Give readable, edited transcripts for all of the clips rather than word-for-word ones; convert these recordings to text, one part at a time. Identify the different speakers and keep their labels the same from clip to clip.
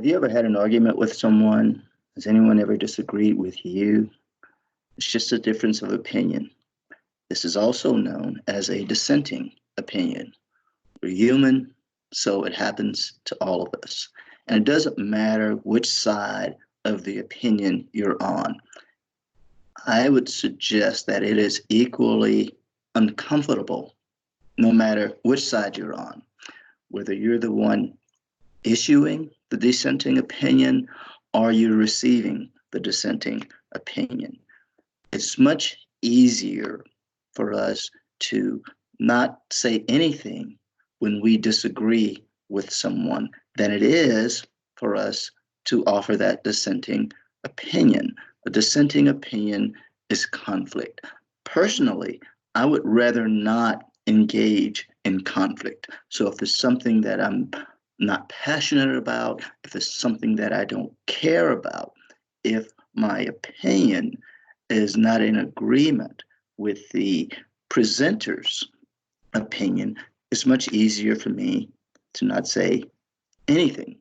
Speaker 1: you ever had an argument with someone? Has anyone ever disagreed with you? It's just a difference of opinion. This is also known as a dissenting opinion. We're human, so it happens to all of us. And it doesn't matter which side of the opinion you're on. I would suggest that it is equally uncomfortable no matter which side you're on, whether you're the one issuing the dissenting opinion or you're receiving the dissenting opinion. It's much easier for us to not say anything when we disagree with someone than it is for us to offer that dissenting opinion. A dissenting opinion is conflict. Personally, I would rather not engage in conflict. So if there's something that I'm not passionate about, if it's something that I don't care about, if my opinion is not in agreement with the presenter's opinion, it's much easier for me to not say anything.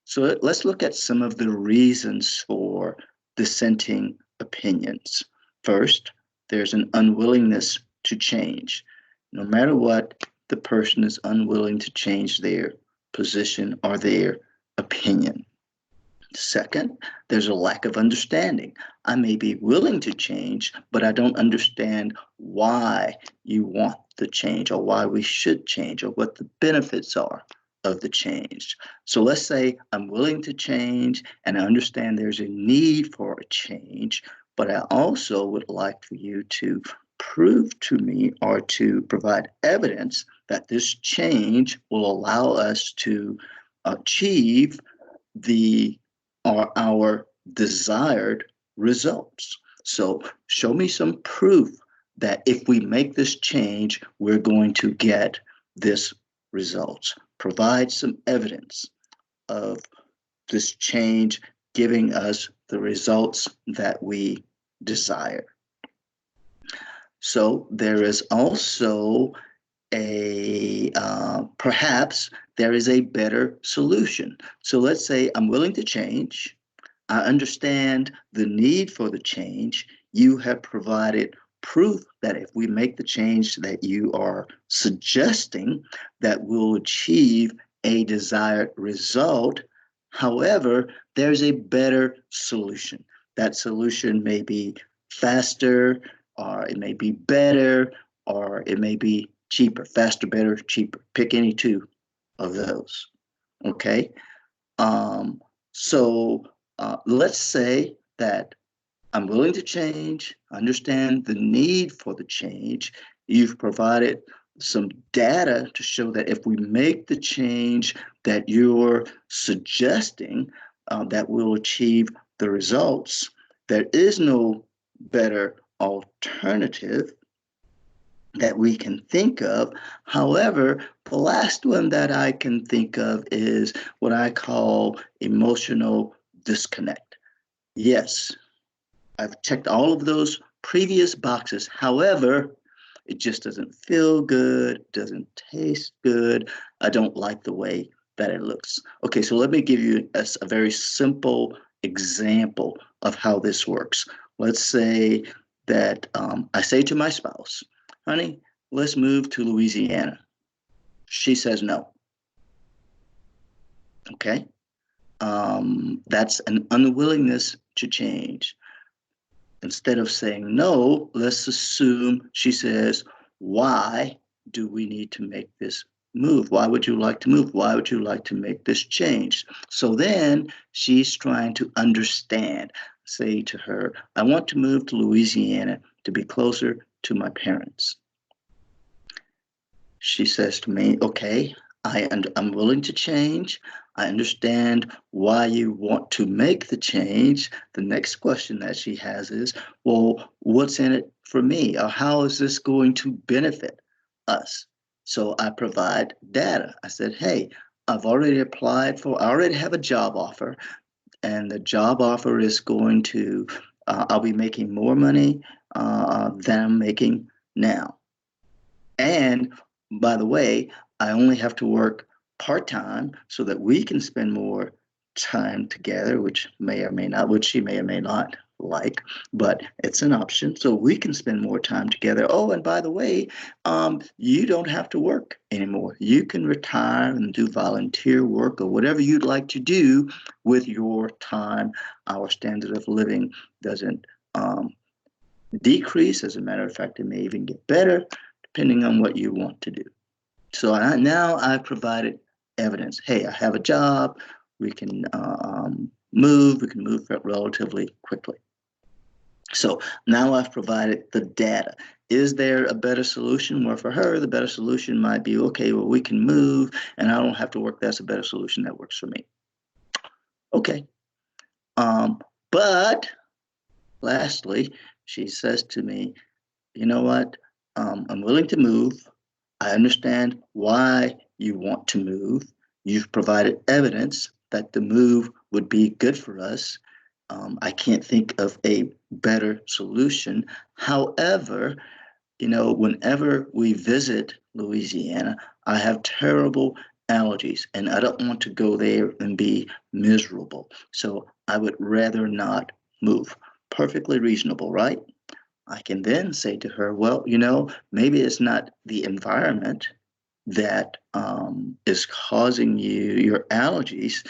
Speaker 1: So let's look at some of the reasons for dissenting opinions. First, there's an unwillingness to change. No matter what, the person is unwilling to change their position or their opinion. Second, there's a lack of understanding. I may be willing to change, but I don't understand why you want the change or why we should change or what the benefits are of the change. So let's say I'm willing to change and I understand there's a need for a change, but I also would like for you to prove to me or to provide evidence that this change will allow us to achieve our desired results. So show me some proof that if we make this change, we're going to get this results. Provide some evidence of this change giving us the results that we desire. So there is also perhaps there is a better solution. So let's say I'm willing to change. I understand the need for the change. You have provided proof that if we make the change that you are suggesting, that we'll achieve a desired result. However, there's a better solution. That solution may be faster, or it may be better, or it may be cheaper. Faster, better, cheaper. Pick any two of those. Okay. So let's say that I'm willing to change, understand the need for the change. You've provided some data to show that if we make the change that you're suggesting, that we'll achieve the results. There is no better alternative that we can think of. However, the last one that I can think of is what I call emotional disconnect. Yes, I've checked all of those previous boxes. However, it just doesn't feel good, doesn't taste good. I don't like the way that it looks. Okay, so let me give you a very simple example of how this works. Let's say that I say to my spouse, honey, let's move to Louisiana. She says no. Okay? That's an unwillingness to change. Instead of saying no, let's assume she says, why do we need to make this move? Why would you like to move? Why would you like to make this change? So then she's trying to understand. Say to her, I want to move to Louisiana to be closer to my parents. She says to me, okay, I'm willing to change. I understand why you want to make the change. The next question that she has is, well, what's in it for me? Or how is this going to benefit us? So I provide data. I said, hey, I already have a job offer, and the job offer is going to, I'll be making more money than I'm making now. And by the way, I only have to work part-time so that we can spend more time together, which she may or may not like, but it's an option. So we can spend more time together. Oh, and by the way, you don't have to work anymore. You can retire and do volunteer work or whatever you'd like to do with your time. Our standard of living doesn't decrease. As a matter of fact, it may even get better depending on what you want to do. So now I've provided evidence. Hey, I have a job. We can move. We can move relatively quickly. So now I've provided the data. Is there a better solution? Well, for her, the better solution might be, okay, well, we can move and I don't have to work. That's a better solution that works for me. Okay. But lastly, she says to me, you know what? I'm willing to move. I understand why you want to move. You've provided evidence that the move would be good for us. I can't think of a better solution. However, whenever we visit Louisiana, I have terrible allergies and I don't want to go there and be miserable. So I would rather not move. Perfectly reasonable, right? I can then say to her, well, maybe it's not the environment that is causing your allergies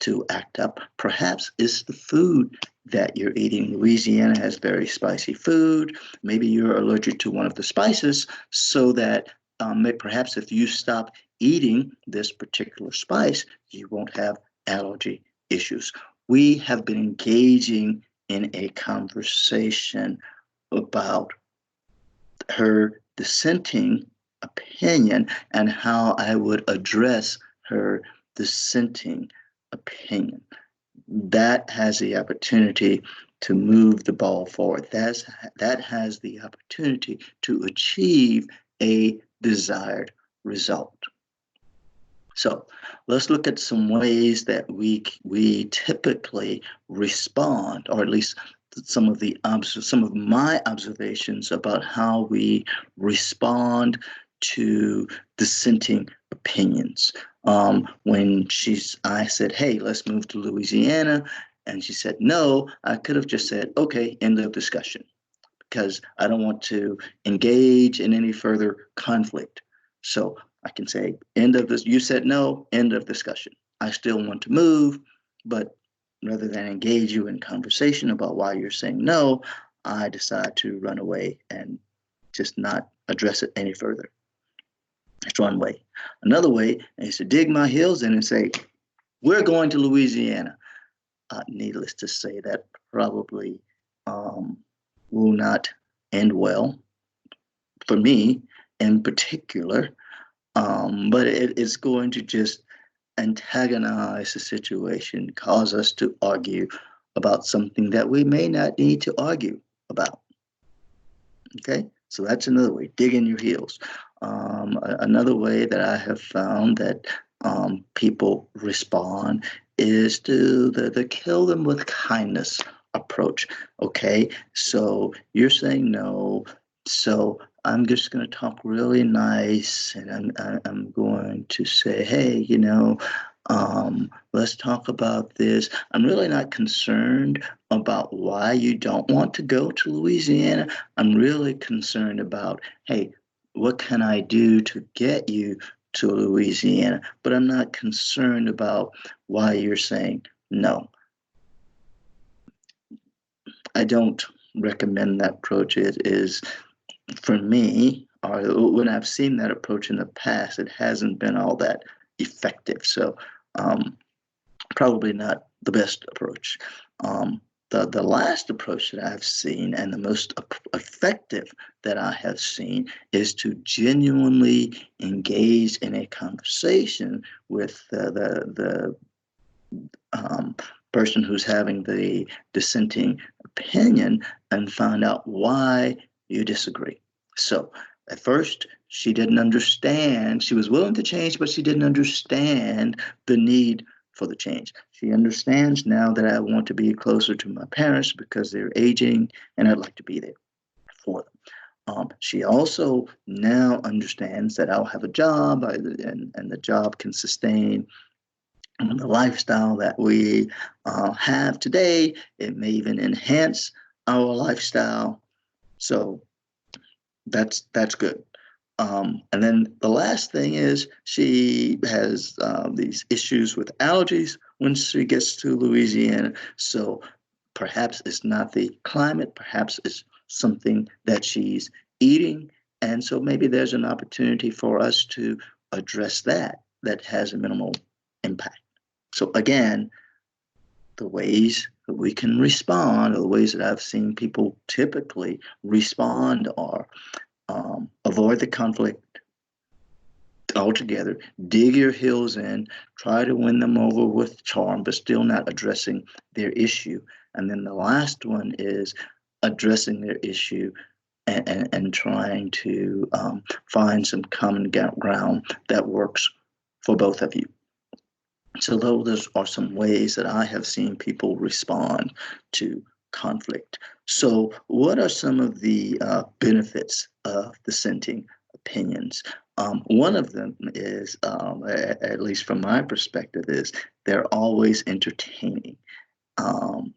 Speaker 1: to act up. Perhaps it's the food that you're eating. Louisiana has very spicy food. Maybe you're allergic to one of the spices, so that perhaps if you stop eating this particular spice, you won't have allergy issues. We have been engaging in a conversation about her dissenting opinion and how I would address her dissenting opinion. That has the opportunity to move the ball forward. That has the opportunity to achieve a desired result. So let's look at some ways that we typically respond, or at least some of my observations about how we respond to dissenting opinions. When I said, "Hey, let's move to Louisiana," and she said no, I could have just said, "Okay, end of discussion," because I don't want to engage in any further conflict. So I can say, end of this. You said no, end of discussion. I still want to move, but rather than engage you in conversation about why you're saying no, I decide to run away and just not address it any further. That's one way. Another way is to dig my heels in and say, we're going to Louisiana. Needless to say, that probably will not end well for me in particular. But it is going to just antagonize the situation, cause us to argue about something that we may not need to argue about. Okay, so that's another way, dig in your heels. Another way that I have found that people respond is to the kill them with kindness approach. Okay, so you're saying no, so I'm just going to talk really nice, and I'm going to say, hey, let's talk about this. I'm really not concerned about why you don't want to go to Louisiana. I'm really concerned about, hey, what can I do to get you to Louisiana? But I'm not concerned about why you're saying no. I don't recommend that approach. It is, for me, or when I've seen that approach in the past, it hasn't been all that effective. So probably not the best approach. The last approach that I've seen, and the most effective that I have seen, is to genuinely engage in a conversation with the person who's having the dissenting opinion and find out why you disagree. So at first, she didn't understand. She was willing to change, but she didn't understand the need for the change. She understands now that I want to be closer to my parents because they're aging and I'd like to be there for them. She also now understands that I'll have a job and the job can sustain the lifestyle that we have today. It may even enhance our lifestyle. So that's good. And then the last thing is she has these issues with allergies when she gets to Louisiana. So perhaps it's not the climate, perhaps it's something that she's eating. And so maybe there's an opportunity for us to address that that has a minimal impact. So again, the ways that we can respond, or the ways that I've seen people typically respond are avoid the conflict altogether, dig your heels in, try to win them over with charm, but still not addressing their issue. And then the last one is addressing their issue and trying to find some common ground that works for both of you. So those are some ways that I have seen people respond to conflict. So what are some of the benefits of dissenting opinions? One of them is, at least from my perspective, is they're always entertaining. Um,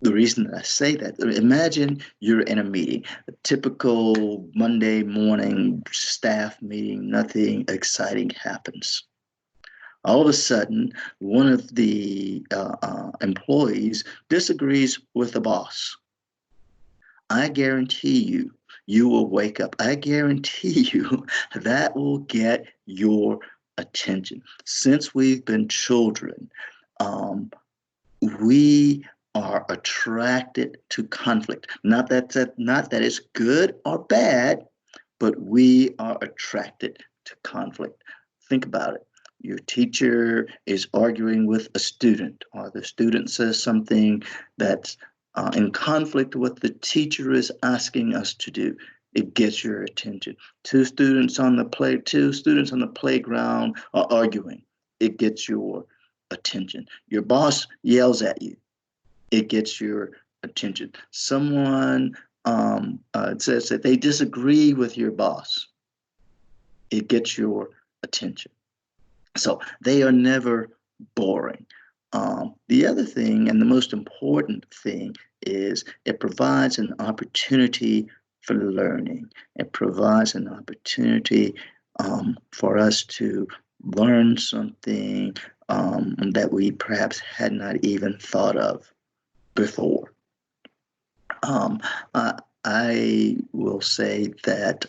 Speaker 1: the reason that I say that, imagine you're in a meeting, a typical Monday morning staff meeting, nothing exciting happens. All of a sudden, one of the employees disagrees with the boss. I guarantee you, you will wake up. I guarantee you that will get your attention. Since we've been children, we are attracted to conflict. Not that it's good or bad, but we are attracted to conflict. Think about it. Your teacher is arguing with a student, or the student says something that's in conflict with what the teacher is asking us to do. It gets your attention. Two students on the playground are arguing. It gets your attention. Your boss yells at you. It gets your attention. Someone says that they disagree with your boss. It gets your attention. So they are never boring. The other thing, and the most important thing, is it provides an opportunity for learning. It provides an opportunity for us to learn something that we perhaps had not even thought of before. I will say that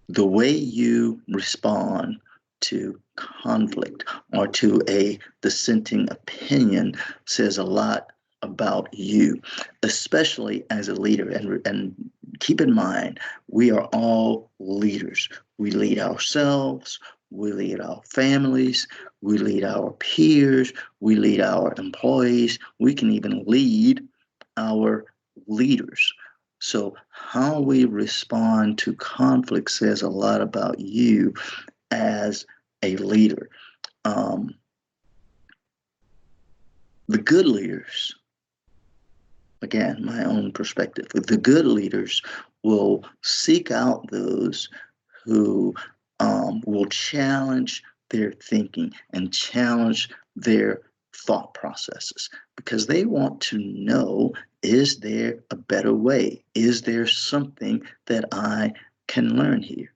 Speaker 1: the way you respond to conflict or to a dissenting opinion says a lot about you, especially as a leader. And keep in mind, we are all leaders. We lead ourselves, we lead our families, we lead our peers, we lead our employees, we can even lead our leaders. So how we respond to conflict says a lot about you as a leader. The good leaders, again, my own perspective, the good leaders will seek out those who will challenge their thinking and challenge their thought processes, because they want to know, is there a better way? Is there something that I can learn here?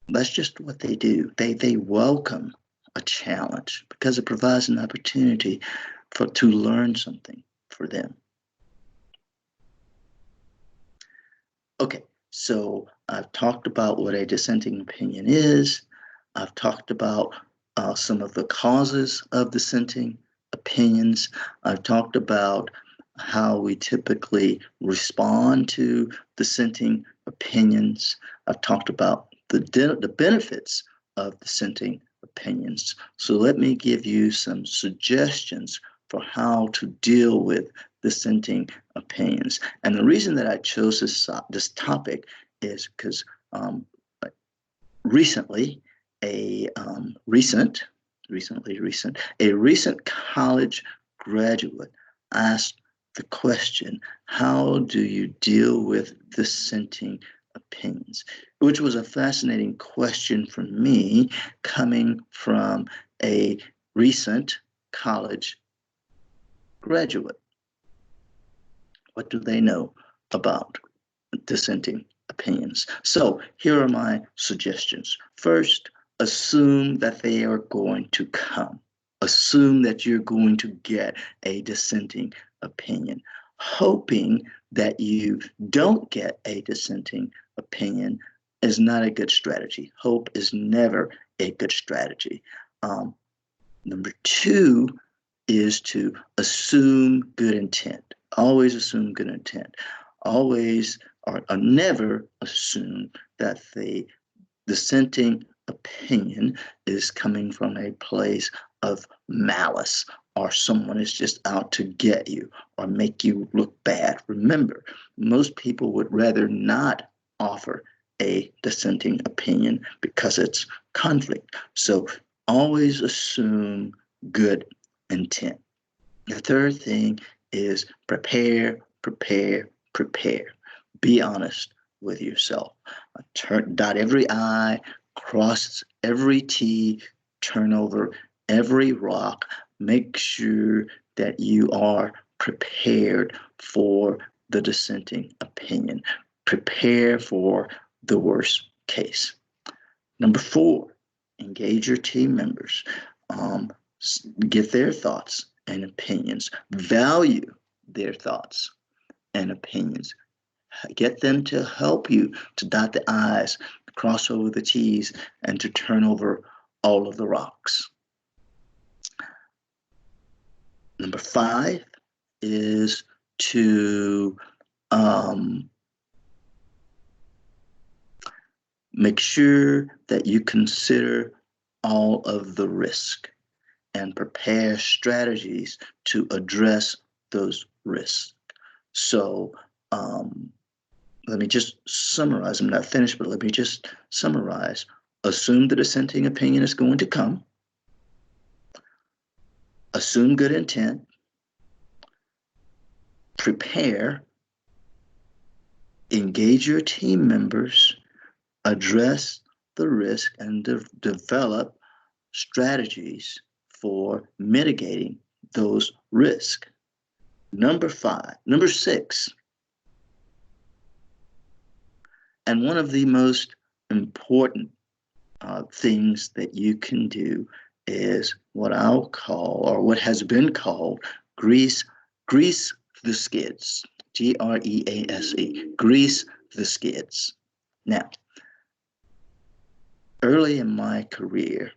Speaker 1: That's just what they do. They welcome a challenge because it provides an opportunity to learn something for them. Okay, so I've talked about what a dissenting opinion is. I've talked about some of the causes of dissenting opinions. I've talked about how we typically respond to dissenting opinions. I've talked about the benefits of dissenting opinions. So let me give you some suggestions for how to deal with dissenting opinions. And the reason that I chose this topic is because recently a recent college graduate asked the question, how do you deal with dissenting opinions, which was a fascinating question for me coming from a recent college graduate. What do they know about dissenting opinions? So here are my suggestions. First, assume that they are going to come. Assume that you're going to get a dissenting opinion. Hoping that you don't get a dissenting opinion is not a good strategy. Hope is never a good strategy. Number two is to assume good intent. Always assume good intent. Always or never assume that the dissenting opinion is coming from a place of malice or someone is just out to get you or make you look bad. Remember, most people would rather not offer a dissenting opinion because it's conflict. So always assume good intent. The third thing is prepare, prepare, prepare. Be honest with yourself. Dot every I, cross every T, turn over every rock. Make sure that you are prepared for the dissenting opinion. Prepare for the worst case. Number four, engage your team members. Get their thoughts and opinions. Value their thoughts and opinions. Get them to help you to dot the I's, cross over the T's, and to turn over all of the rocks. Number five is to make sure that you consider all of the risk and prepare strategies to address those risks. So let me just summarize. I'm not finished, but let me just summarize. Assume the dissenting opinion is going to come. Assume good intent. Prepare. Engage your team members. Address the risk and develop strategies for mitigating those risks. Number six, and one of the most important things that you can do is what I'll call, or what has been called, grease the skids. Grease, grease the skids. Now, early in my career,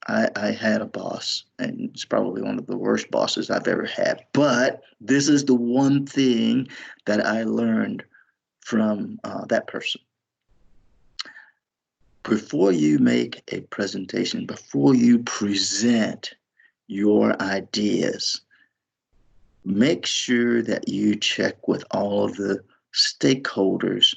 Speaker 1: I had a boss, and it's probably one of the worst bosses I've ever had. But this is the one thing that I learned from that person. Before you make a presentation, before you present your ideas, make sure that you check with all of the stakeholders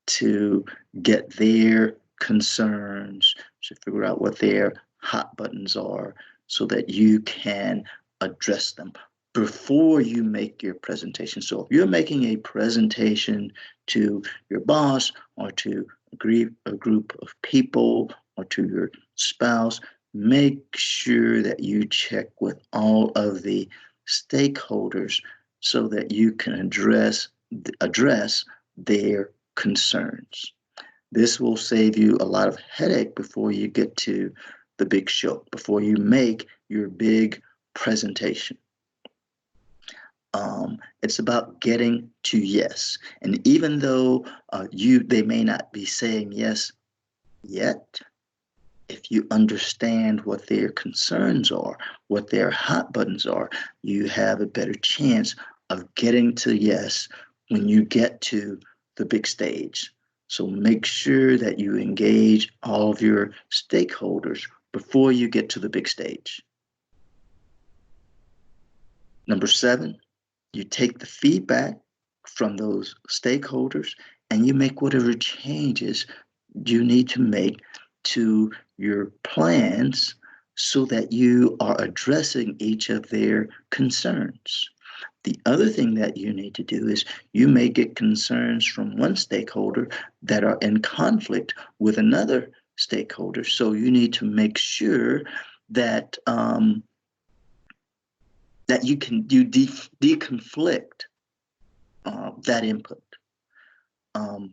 Speaker 1: to get their concerns, to figure out what their hot buttons are so that you can address them before you make your presentation. So if you're making a presentation to your boss or to a group of people or to your spouse, make sure that you check with all of the stakeholders so that you can address their concerns. This will save you a lot of headache before you get to the big show, before you make your big presentation. It's about getting to yes. And even though they may not be saying yes yet, if you understand what their concerns are, what their hot buttons are, you have a better chance of getting to yes when you get to the big stage. So make sure that you engage all of your stakeholders before you get to the big stage. Number 7, you take the feedback from those stakeholders and you make whatever changes you need to make to your plans so that you are addressing each of their concerns. The other thing that you need to do is you may get concerns from one stakeholder that are in conflict with another stakeholder. So you need to make sure that that you deconflict that input.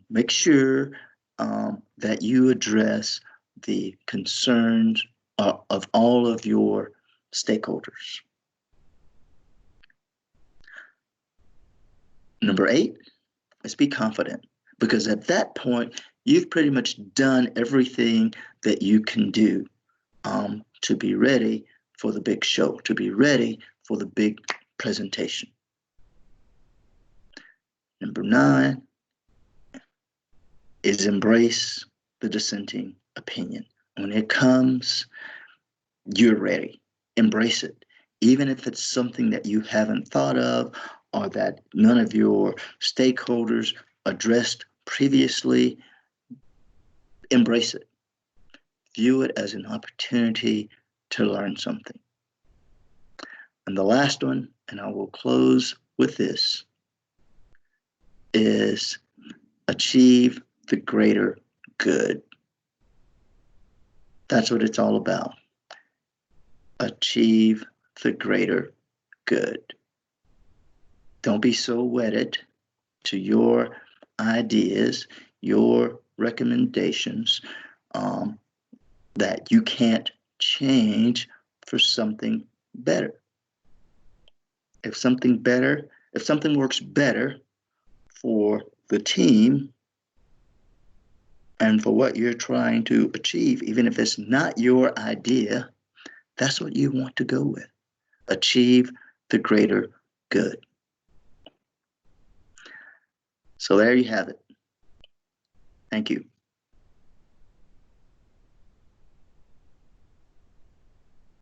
Speaker 1: Make sure that you address the concerns of all of your stakeholders. Number 8 is be confident, because at that point, you've pretty much done everything that you can do to be ready for the big show, to be ready for the big presentation. Number 9 is embrace the dissenting opinion. When it comes, you're ready. Embrace it. Even if it's something that you haven't thought of or that none of your stakeholders addressed previously, embrace it. View it as an opportunity to learn something. And the last one, and I will close with this, is achieve the greater good. That's what it's all about. Achieve the greater good. Don't be so wedded to your ideas, your recommendations, that you can't change for something better. If something works better for the team and for what you're trying to achieve, even if it's not your idea, that's what you want to go with. Achieve the greater good. So there you have it. Thank you.